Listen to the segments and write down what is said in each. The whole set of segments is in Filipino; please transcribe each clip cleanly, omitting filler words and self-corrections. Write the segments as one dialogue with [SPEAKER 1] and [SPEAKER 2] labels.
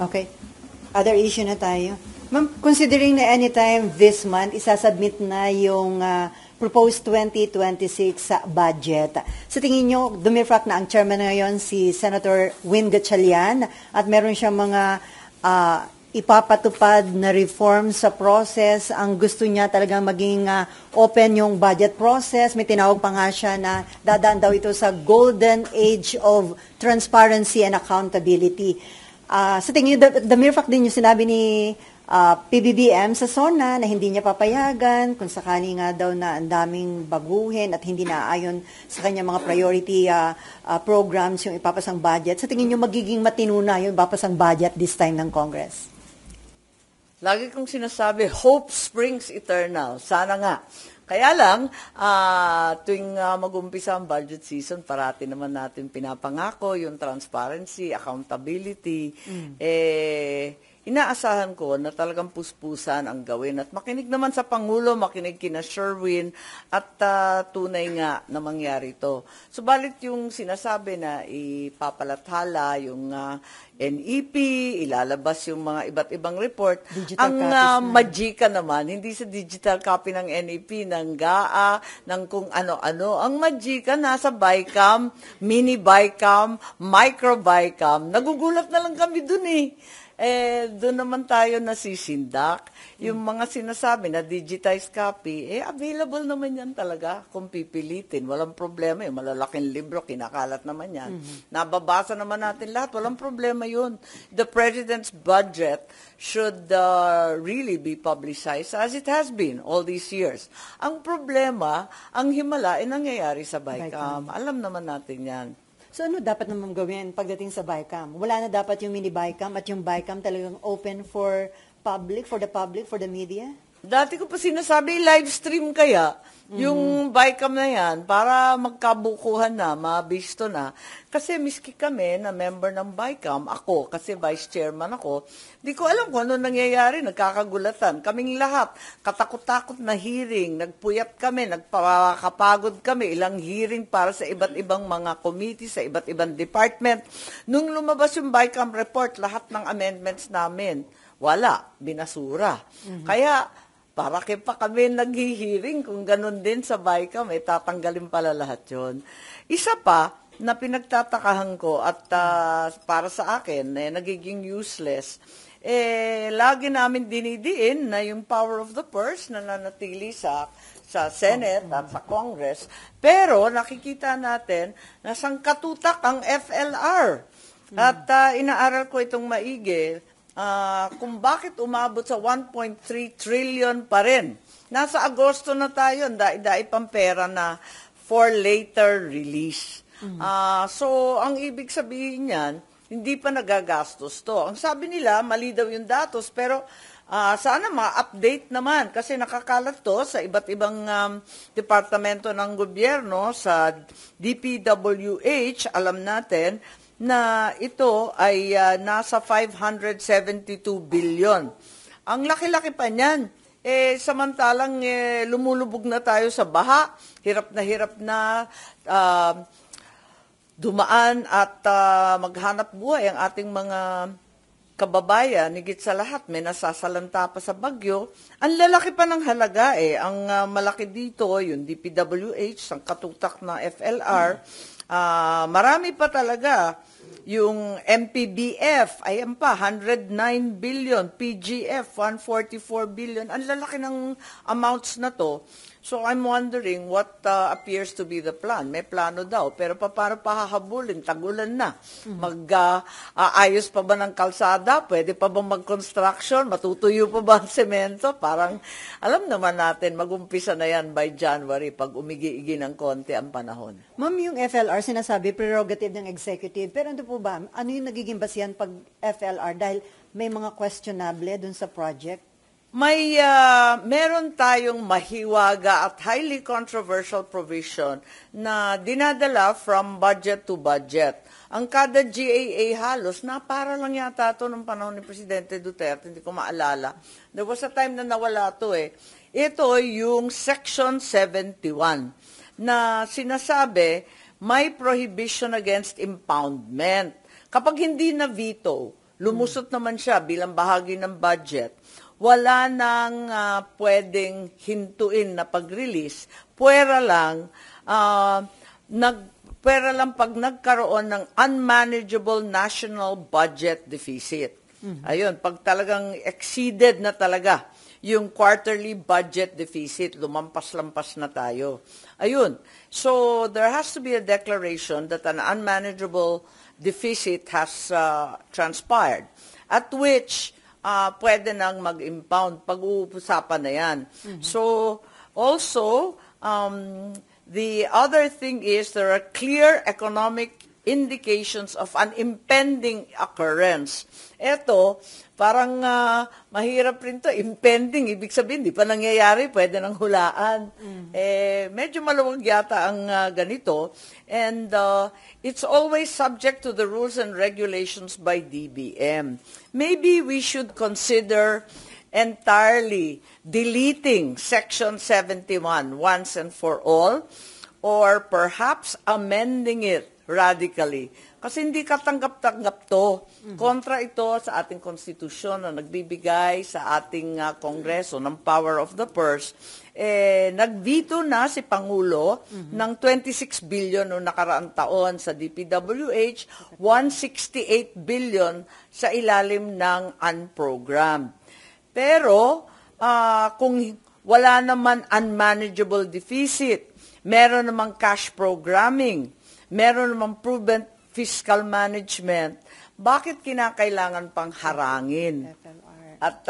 [SPEAKER 1] Okay. Other issue na tayo. Ma'am, considering na anytime this month, isasubmit na yung proposed 2026 budget. Sa tingin nyo, dumifrak na ang chairman ngayon si Senator Win Gatchalian at meron siyang mga ipapatupad na reform sa process. Ang gusto niya talagang maging open yung budget process. May tinawag pa nga siya na dadaan daw ito sa golden age of transparency and accountability. Sa tingin niyo, the mere fact din yung sinabi ni PBBM sa SONA na hindi niya papayagan kung sakali nga daw na ang daming baguhin at hindi naaayon sa kanya mga priority programs yung ipapasang budget. Sa tingin niyo magiging matinuna yung ipapasang budget this time ng Congress?
[SPEAKER 2] Lagi kong sinasabi, hope springs eternal. Sana nga. Kaya lang, tuwing mag-umpisa ang budget season, parati naman natin pinapangako yung transparency, accountability, inaasahan ko na talagang puspusan ang gawin. At makinig naman sa Pangulo, makinig kina Sherwin, at tunay nga na mangyari ito. Subalit yung sinasabi na ipapalathala yung NEP, ilalabas yung mga iba't ibang report.
[SPEAKER 1] Digital
[SPEAKER 2] ang magika naman, hindi sa digital copy ng NEP, ng GAA, ng kung ano-ano. Ang magika nasa BICAM, mini BICAM, micro BICAM. Nagugulat na lang kami dun eh. Doon naman tayo nasisindak. Yung mga sinasabi na digitized copy, available naman yan talaga kung pipilitin. Walang problema. Yung malalaking libro, kinakalat naman yan. Nababasa naman natin lahat. Walang problema yun. The President's budget should really be publicized as it has been all these years. Ang problema, ang himala ay nangyayari sa BICAM. Alam naman natin yan.
[SPEAKER 1] So ano dapat naman gawin pagdating sa BICAM? Wala na dapat yung mini BICAM at yung BICAM talagang open for the media?
[SPEAKER 2] Dati ko pa sinasabi, live stream kaya yung BICAM na yan para magkabukuhan na, mabisto na. Kasi miski kami na member ng BICAM, ako, kasi vice chairman ako, di ko alam kung ano nangyayari, nagkakagulatan. Kaming lahat, katakot-takot na hearing, nagpuyat kami, nagpapagod kami, ilang hearing para sa iba't ibang mga committee, sa iba't ibang department. Nung lumabas yung BICAM report, lahat ng amendments namin, wala, binasura. Kaya, para pa kami naghihiring kung ganun din sa BICAM, tatanggalin pala lahat yun. Isa pa, na pinagtatakahan ko at para sa akin, nagiging useless, lagi namin dinidiin na yung power of the purse na nanatili sa Senate at sa Congress. Pero nakikita natin na sangkatutak ang FLR. At inaaral ko itong maigi, kung bakit umabot sa 1.3 trillion pa rin. Nasa Agosto na tayo, dai pang pera na for later release. So, ang ibig sabihin niyan, hindi pa nagagastos to. Ang sabi nila, mali daw yung datos, pero sana ma-update naman kasi nakakalat to sa iba't ibang departamento ng gobyerno, sa DPWH, alam natin, na ito ay nasa 572 billion. Ang laki-laki pa niyan. Samantalang lumulubog na tayo sa baha, hirap na dumaan at maghanap buhay ang ating mga kababayan, higit sa lahat, may nasasalanta pa sa bagyo. Ang lalaki pa ng halaga Ang malaki dito, yung DPWH, ang katutak na FLR, marami pa talaga. Yung MPBF, ayan pa, 109 billion, PGF, 144 billion. Ang lalaki ng amounts na to. So I'm wondering what appears to be the plan. May plano daw, pero paano pa hahabulin? Tagulan na. Ayos pa ba ng kalsada? Pwede pa ba mag-construction? Matutuyo pa ba ang semento? Parang, alam naman natin, mag-umpisa na yan by January pag umigi-igi ng konti ang panahon.
[SPEAKER 1] Ma'am, yung FLR, sinasabi, prerogative ng executive. Pero ano po ba, ano yung nagiging basihan pag FLR? Dahil may mga questionable dun sa project?
[SPEAKER 2] Meron tayong mahiwaga at highly controversial provision na dinadala from budget to budget. Ang kada GAA halos, para lang yata ito ng panahon ni Presidente Duterte, hindi ko maalala. There was a time na nawala ito Ito yung Section 71 na sinasabi may prohibition against impoundment. Kapag hindi na veto, lumusot naman siya bilang bahagi ng budget, wala nang pwedeng hintuin na pag-release, pwera lang pag nagkaroon ng unmanageable national budget deficit. Ayun, pag talagang exceeded na talaga yung quarterly budget deficit, lumampas-lampas na tayo. Ayun, so there has to be a declaration that an unmanageable deficit has transpired, at which pwede nang mag-impound. Pag-uusapan na yan. So, also, the other thing is there are clear economic indications of an impending occurrence. Ito, parang mahirap rin to. Impending, ibig sabihin, di pa nangyayari, pwede nang hulaan. Medyo maluwag yata ang ganito. And it's always subject to the rules and regulations by DBM. Maybe we should consider entirely deleting Section 71 once and for all, or perhaps amending it radically. Kasi hindi katanggap-tanggap to. Kontra ito sa ating konstitusyon na nagbibigay sa ating Kongreso ng power of the purse. Nagveto na si Pangulo ng 26 billion noong nakaraang taon sa DPWH, 168 billion sa ilalim ng unprogrammed. Pero kung wala naman unmanageable deficit, meron namang cash programming, meron namang prudent fiscal management, bakit kinakailangan pang harangin? At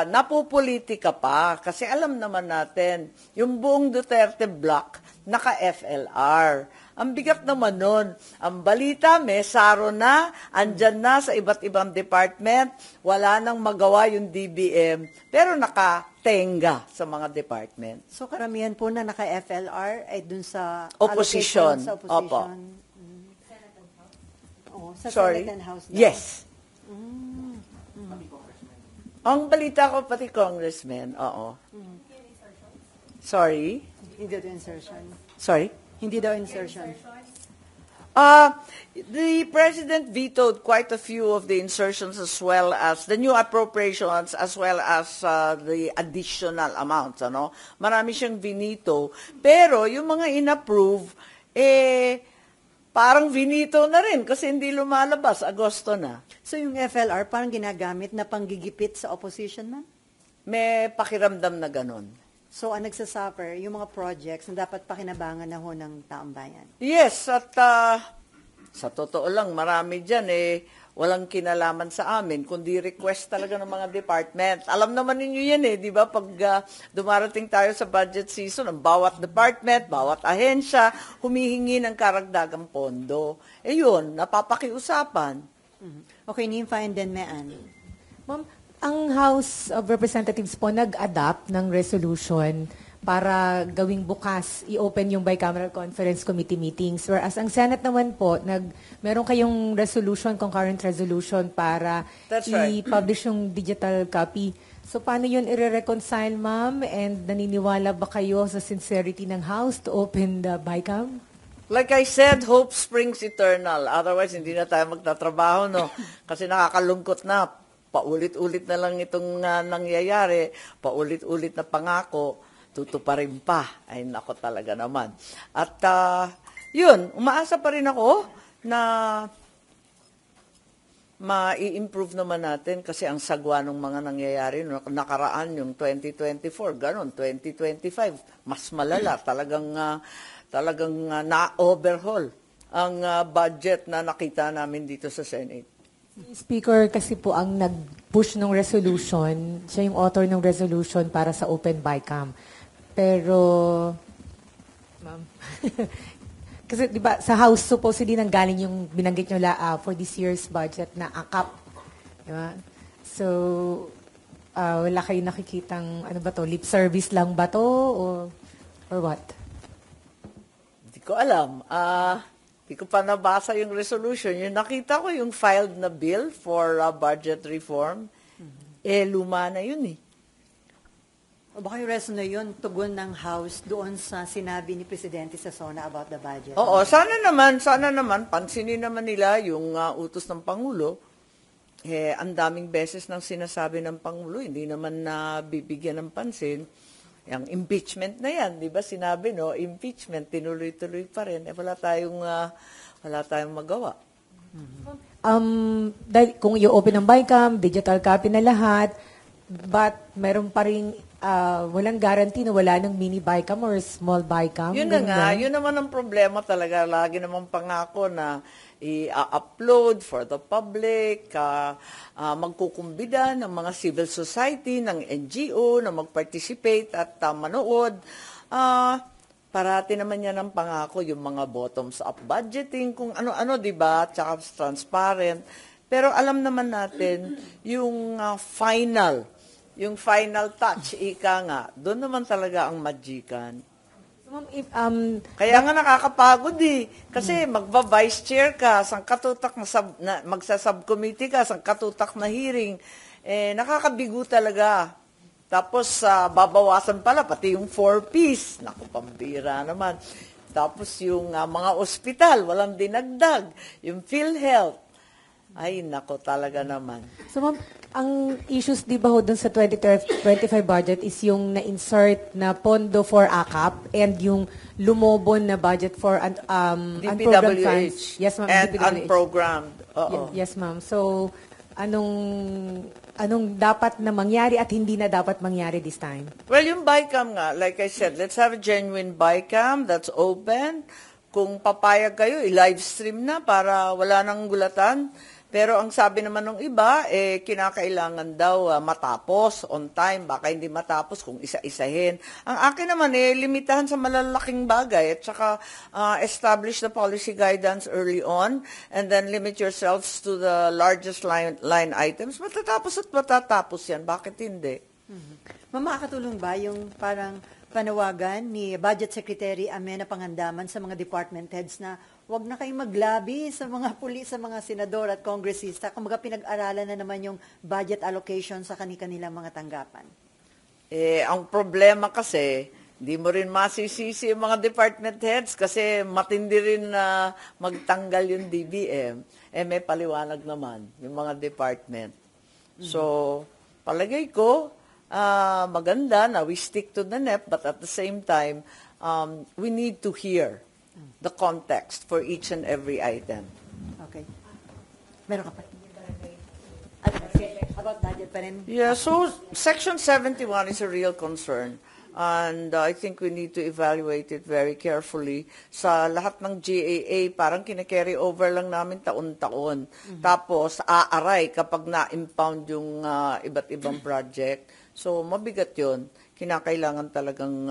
[SPEAKER 2] napupolitika pa, kasi alam naman natin, yung buong Duterte block, naka-FLR. Ang bigat naman nun. Ang balita, may saro na, andyan na sa iba't ibang department, wala nang magawa yung DBM, pero nakatenga sa mga department.
[SPEAKER 1] So karamihan po na naka-FLR ay dun sa
[SPEAKER 2] Opposition.
[SPEAKER 1] Sa opposition.
[SPEAKER 2] Opo.
[SPEAKER 1] Sa
[SPEAKER 2] Sorry?
[SPEAKER 1] Senate and House daw.
[SPEAKER 2] Yes. Ang balita ko, pati congressman, oo. Sorry?
[SPEAKER 1] Hindi daw insertion.
[SPEAKER 2] Sorry?
[SPEAKER 1] Hindi daw insertion.
[SPEAKER 2] The president vetoed quite a few of the insertions as well as the new appropriations as well as the additional amounts. Ano? Marami siyang vinito. Pero yung mga inapprove, parang vinito na rin kasi hindi lumalabas. Agosto na.
[SPEAKER 1] So yung FLR parang ginagamit na panggigipit sa opposition man?
[SPEAKER 2] May pakiramdam na ganun.
[SPEAKER 1] So ang nagsasuffer, yung mga projects na dapat pakinabangan na ho ng taong bayan.
[SPEAKER 2] Yes, at sa totoo lang, marami dyan walang kinalaman sa amin, kundi request talaga ng mga department. Alam naman ninyo yan di ba? Pag dumarating tayo sa budget season, ang bawat department, bawat ahensya, humihingi ng karagdagang pondo. Yun, napapakiusapan.
[SPEAKER 1] Okay, Nympha and then Mean.
[SPEAKER 3] Ma'am, ang House of Representatives po nag-adapt ng resolution para gawing bukas, i-open yung bicameral conference committee meetings. Whereas ang Senate naman po, meron kayong resolution, concurrent resolution para i-publish yung digital copy. So paano yun i-reconcile, ma'am? And naniniwala ba kayo sa sincerity ng House to open the bicam?
[SPEAKER 2] Like I said, hope springs eternal. Otherwise, hindi na tayo magtatrabaho, no? Kasi nakakalungkot na. Paulit-ulit na lang itong nangyayari. Paulit-ulit na pangako. Tutuparin pa. Ay, nako talaga naman. At yun, umaasa pa rin ako na ma-i-improve naman natin kasi ang sagwa ng mga nangyayari nakaraan yung 2024, ganon, 2025, mas malala. Talagang na-overhaul ang budget na nakita namin dito sa Senate.
[SPEAKER 3] Speaker kasi po ang nag-push ng resolution, siya yung author ng resolution para sa open bicam. Pero, ma'am, kasi di ba sa House supposedly nanggaling yung binanggit nyo for this year's budget na AKAP. Di ba? So, wala kayo nakikitang, ano ba to, lip service lang ba to or what?
[SPEAKER 2] Hindi ko alam. Hindi ko pa nabasa yung resolution. Yung nakita ko yung filed na bill for budget reform, luma na yun
[SPEAKER 1] O baka yung reason na yun, tugon ng House doon sa sinabi ni Presidente sa SONA about the budget.
[SPEAKER 2] Oo, sana naman, pansinin naman nila yung utos ng Pangulo ang daming beses nang sinasabi ng Pangulo, hindi naman bibigyan ng pansin. Yung impeachment na yan, di ba sinabi, no? Impeachment, tinuloy-tuloy pa rin. Wala tayong magawa.
[SPEAKER 3] Dahil kung i-open ang BICAM, digital copy na lahat, but meron pa rin walang guarantee na wala ng mini BICAM or small BICAM.
[SPEAKER 2] Yun na nga, yun naman ang problema talaga. Lagi namang pangako na i-upload for the public, magkukumbida ng mga civil society, ng NGO na mag-participate at manood. Parati naman yan ang pangako, yung mga bottoms-up budgeting, kung ano-ano, di ba? Tsaka transparent. Pero alam naman natin, yung final touch, ika nga, doon naman talaga ang magikan. Kaya nga nakakapagod Kasi magba-vice chair ka, sangkatutak magsa-subcommittee ka, sangkatutak na hearing. Nakakabigo talaga. Tapos, babawasan pala, pati yung 4Ps. Naku, pambira naman. Tapos yung mga ospital, walang dinagdag. Yung PhilHealth. Ay, nako talaga naman.
[SPEAKER 3] So, ma'am, ang issues, di ba, dun sa 2025 budget is yung na-insert na pondo for AKAP and yung lumobon na budget for unprogrammed funds. Yes, ma'am.
[SPEAKER 2] And
[SPEAKER 3] DPWH.
[SPEAKER 2] unprogrammed. Oo.
[SPEAKER 3] Yes, ma'am. So, anong dapat na mangyari at hindi na dapat mangyari this time?
[SPEAKER 2] Well, yung BICAM nga, like I said, let's have a genuine BICAM that's open. Kung papayag kayo, i-live stream na para wala nang gulatan. Pero ang sabi naman ng iba, kinakailangan daw matapos on time. Baka hindi matapos kung isa-isahin. Ang akin naman, limitahan sa malalaking bagay at saka establish the policy guidance early on and then limit yourselves to the largest line items. Matatapos at matatapos yan. Bakit hindi?
[SPEAKER 1] Ma'am, makakatulong ba yung parang panawagan ni Budget Secretary Amena Pangandaman sa mga department heads na wag na kayong maglabi sa mga pulis, sa mga senador at kongresista, kumbaga pinag-aralan na naman yung budget allocation sa kanilang mga tanggapan?
[SPEAKER 2] Ang problema kasi, di mo rin masisisi yung mga department heads kasi matindi rin na magtanggal yung DBM. May paliwanag naman yung mga department. So, palagay ko, maganda na we stick to the NEP, but at the same time, we need to hear the context for each and every item.
[SPEAKER 1] Okay. Meron ka pa? About budget pa rin?
[SPEAKER 2] Yeah, so Section 71 is a real concern. And I think we need to evaluate it very carefully. Sa lahat ng GAA, parang kina-carry over lang namin taon-taon. Tapos, aaray kapag na-impound yung iba't ibang project. So, mabigat yun. Kinakailangan talagang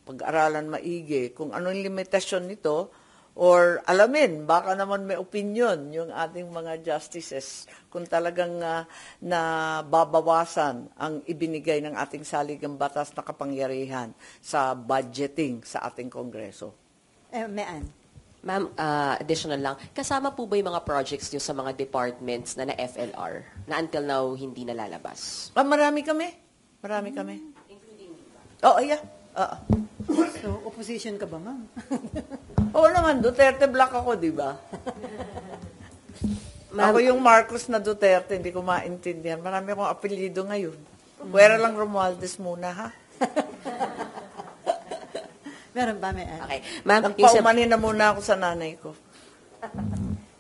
[SPEAKER 2] pag-aralan maigi kung anong limitasyon nito or alamin, baka naman may opinion yung ating mga justices kung talagang nababawasan ang ibinigay ng ating saligang batas na kapangyarihan sa budgeting sa ating Kongreso.
[SPEAKER 1] Mean.
[SPEAKER 4] Ma'am, additional lang, kasama po ba yung mga projects nyo sa mga departments na FLR na until now hindi nalalabas?
[SPEAKER 2] Marami kami. Oo, yeah.
[SPEAKER 1] So, opposition ka ba, ma'am?
[SPEAKER 2] Oo naman, Duterte Black ako, di ba? Ako yung Marcos na Duterte, hindi ko maintindihan. Marami akong apelyido ngayon. Pwera lang Romualdez muna, ha?
[SPEAKER 1] Meron ba, Mean?
[SPEAKER 4] Okay. Ma'am,
[SPEAKER 2] Nagpaumanin na muna ako sa nanay ko.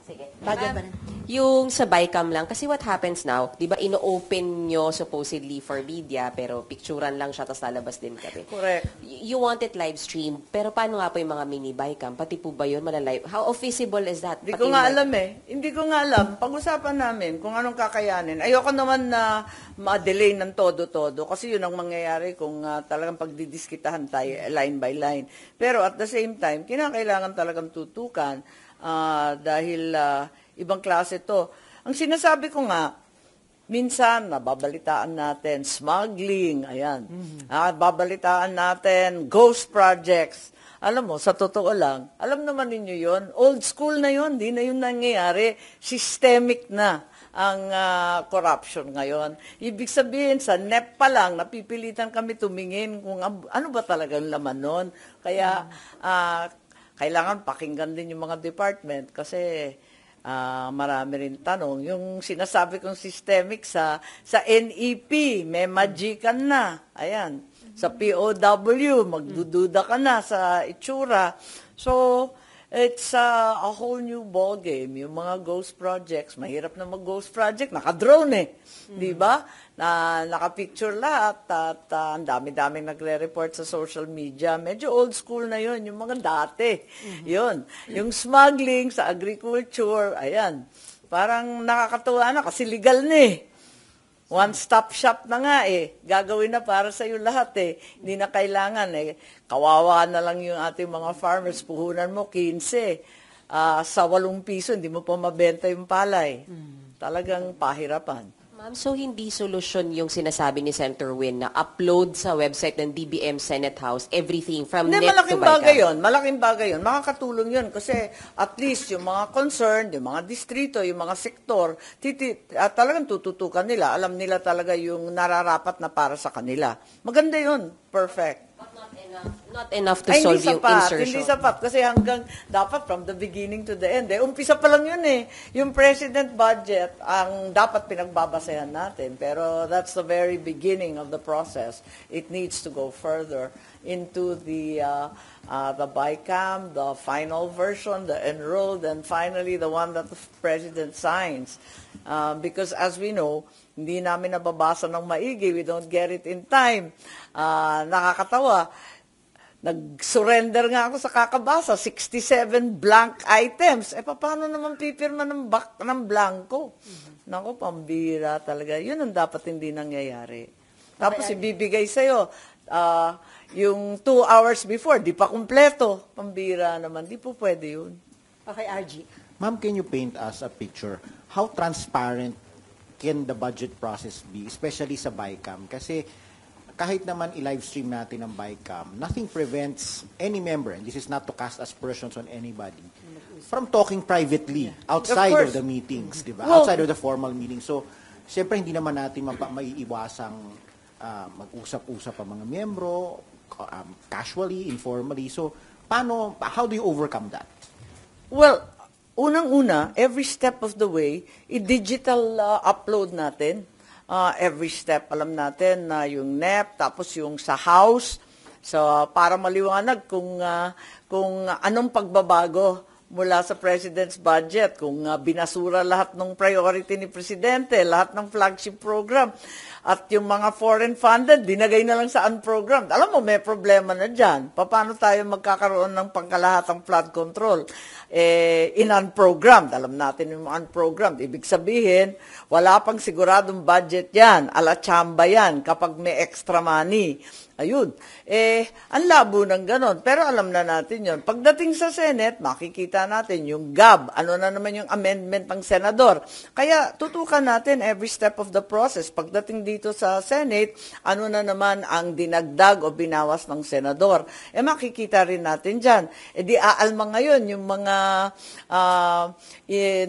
[SPEAKER 4] Sige.
[SPEAKER 1] Budget pa rin.
[SPEAKER 4] Yung sa BICAM lang, kasi what happens now, di ba ino-open nyo supposedly for media, pero picturean lang siya, tapos lalabas din kami.
[SPEAKER 2] Correct.
[SPEAKER 4] You want it live stream, pero paano nga po yung mga mini BICAM? Pati po ba yun malalive? How feasible is that?
[SPEAKER 2] Hindi ko nga alam Hindi ko nga alam. Pag-usapan namin kung anong kakayanin. Ayoko naman na ma-delay ng todo-todo kasi yun ang mangyayari kung talagang pagdidiskitahan tayo line by line. Pero at the same time, kinakailangan talagang tutukan dahil ibang klase to. Ang sinasabi ko nga, minsan nababalitaan natin smuggling, ayan. Babalitaan natin ghost projects. Alam mo, sa totoo lang, alam naman ninyo yon, old school na yon, di na yun nangyayari, systemic na ang corruption ngayon. Ibig sabihin, sa NEP pa lang, napipilitan kami tumingin kung ano ba talagang laman nun. Kaya, kailangan pakinggan din yung mga department kasi Marami rin tanong. Yung sinasabi kong systemic sa NEP, may magican na. Ayan. Sa POW, magdududa ka na sa itsura. So, it's a whole new ball game. Yung mga ghost projects, mahirap na mag-ghost project, naka-drone di ba? Naka-picture lahat at ang dami-daming nagre-report sa social media. Medyo old school na yun, yung mga dati. Yun. Yung smuggling sa agriculture, ayan. Parang nakakatuwa na kasi legal na One-stop shop na nga Gagawin na para sa iyo lahat Hindi na kailangan Kawawa na lang yung ating mga farmers. Puhunan mo 15. Sa 8 piso, hindi mo pa mabenta yung palay. Talagang pahirapan.
[SPEAKER 4] Ma'am, so hindi solusyon yung sinasabi ni Senator Win na upload sa website ng DBM Senate House everything from
[SPEAKER 2] Hindi,
[SPEAKER 4] net to
[SPEAKER 2] malaking
[SPEAKER 4] BICAM?
[SPEAKER 2] bagay yun. Malaking bagay yun. Makakatulong yun kasi at least yung mga concerned, yung mga distrito, yung mga sektor, talagang tututukan nila. Alam nila talaga yung nararapat na para sa kanila. Maganda yun. Perfect.
[SPEAKER 4] Not enough to solve yung insertion.
[SPEAKER 2] Hindi sapat. Kasi hanggang dapat from the beginning to the end. Umpisa pa lang yun Yung president budget ang dapat pinagbabasehan natin. Pero that's the very beginning of the process. It needs to go further into the BICAM, the final version, the enrolled, and finally the one that the president signs. Because as we know, hindi namin nababasa ng maigi. We don't get it in time. Nakakatawa. Nag-surrender nga ako sa kakabasa, 67 blank items. Paano naman pipirma ng blanco? Naku, pambira talaga. Yun ang dapat hindi nangyayari. Tapos ibibigay sa'yo, yung 2 hours before, di pa kumpleto. Pambira naman, di po pwede yun.
[SPEAKER 1] Okay, RG.
[SPEAKER 5] Ma'am, can you paint us a picture? How transparent can the budget process be, especially sa BICAM? Kasi kahit naman i-livestream natin ang BICAM, nothing prevents any member, and this is not to cast aspersions on anybody, from talking privately outside of the meetings, di ba? Outside of the formal meeting. So, siyempre hindi naman natin maiiwasang mag-usap-usap ang mga miyembro, casually, informally. So, how do you overcome that?
[SPEAKER 2] Well, unang-una, every step of the way, i-digital upload natin. Every step, alam natin na yung NEP, tapos yung sa House. So, para maliwanag kung anong pagbabago mula sa President's budget, kung binasura lahat ng priority ni Presidente, lahat ng flagship program, at yung mga foreign funded, dinagay na lang sa unprogrammed. Alam mo, may problema na dyan. Paano tayo magkakaroon ng pangkalahatang flood control? In unprogrammed. Alam natin yung unprogrammed. Ibig sabihin, wala pang siguradong budget yan. Ala-chamba yan kapag may extra money. Ayun. Ang labo ng ganon. Pero alam na natin yun. Pagdating sa Senate, makikita natin yung GAB. Ano na naman yung amendment ng senador. Kaya tutukan natin every step of the process. Pagdating dito sa Senate, ano na naman ang dinagdag o binawas ng senador. Makikita rin natin dyan. Di aalma ngayon yung mga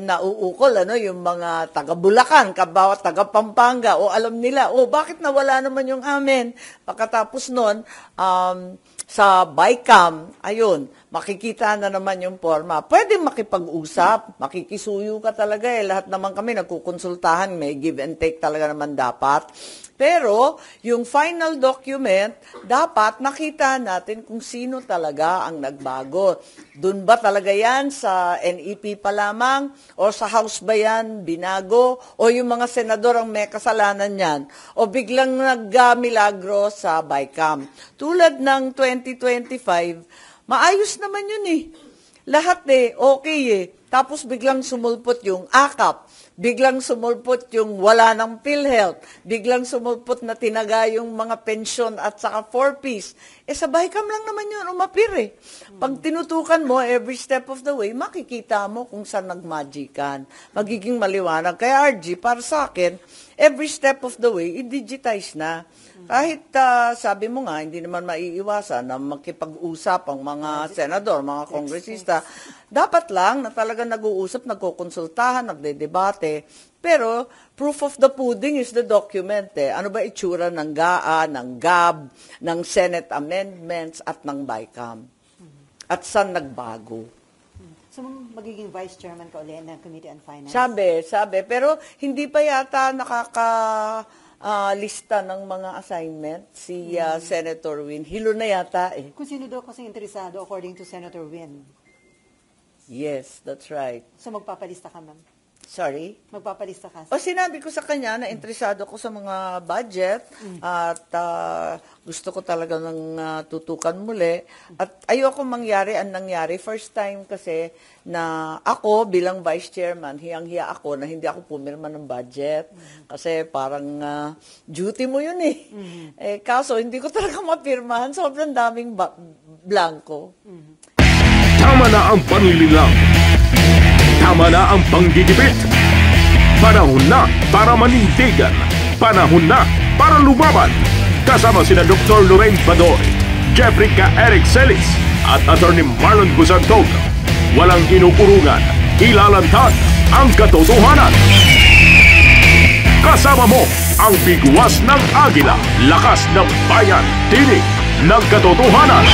[SPEAKER 2] nauukol, yung mga taga-Bulacan, bawat taga-Pampanga, o alam nila, bakit nawala naman yung amin? Pagkatapos nun, sa BICAM, ayun, makikita na naman yung forma. Pwede makipag-usap, makikisuyo ka talaga lahat naman kami nagkukonsultahan, may give and take talaga naman dapat. Pero, yung final document, dapat nakita natin kung sino talaga ang nagbago. Doon ba talaga yan sa NEP pa lamang? O sa House ba yan binago? O yung mga senador ang may kasalanan yan? O biglang nag-milagro sa BICAM? Tulad ng 2025, maayos naman yun Lahat okay Tapos biglang sumulpot yung AKAP. Biglang sumulpot yung wala ng PhilHealth. Biglang sumulpot na tinaga yung mga pensyon at saka 4-piece. Sa BICAM lang naman yun, umapir Pag tinutukan mo, every step of the way, makikita mo kung saan nagmagikan. Magiging maliwanag. Kaya RG, para sa akin, every step of the way, i-digitize na. Kahit sabi mo nga, hindi naman maiiwasan na makipag-usap ang mga senador, mga kongresista. Dapat lang na talaga nag-uusap, nagkukonsultahan, nagdedebate. Pero proof of the pudding is the document. Ano ba itsura ng GAA, ng GAB, ng Senate amendments at ng BICAM? At saan nagbago?
[SPEAKER 1] So, magiging vice chairman ka ulit ng Committee on Finance?
[SPEAKER 2] Sabi. Pero hindi pa yata lista ng mga assignment si Senator Win. Hilo na yata eh.
[SPEAKER 1] Kung sino daw kasi interesado according to Senator Win.
[SPEAKER 2] Yes, that's right.
[SPEAKER 1] So, magpapalista ka, ma'am?
[SPEAKER 2] Sorry?
[SPEAKER 1] Magpapalista ka?
[SPEAKER 2] O sinabi ko sa kanya na interesado ko sa mga budget at gusto ko talaga ng tutukan muli. At ayoko mangyari ang nangyari. First time kasi na ako bilang vice chairman, hiyang-hiya ako na hindi ako pumirma ng budget. Kasi parang duty mo yun eh. Kaso hindi ko talaga mapirmahan. Sobrang daming blanco.
[SPEAKER 6] Tama na ang panlililang. Tama na ang panggigipit. Panahon na para manindigan. Panahon na para lumaban. Kasama sina Dr. Lorraine Badoy, Jeffrey K. Eric Celis at Attorney Marlon Gusantog. Walang inukurungan, ilalantad ang katotohanan. Kasama mo ang bigwas ng agila, lakas ng bayan, tinig ng katotohanan.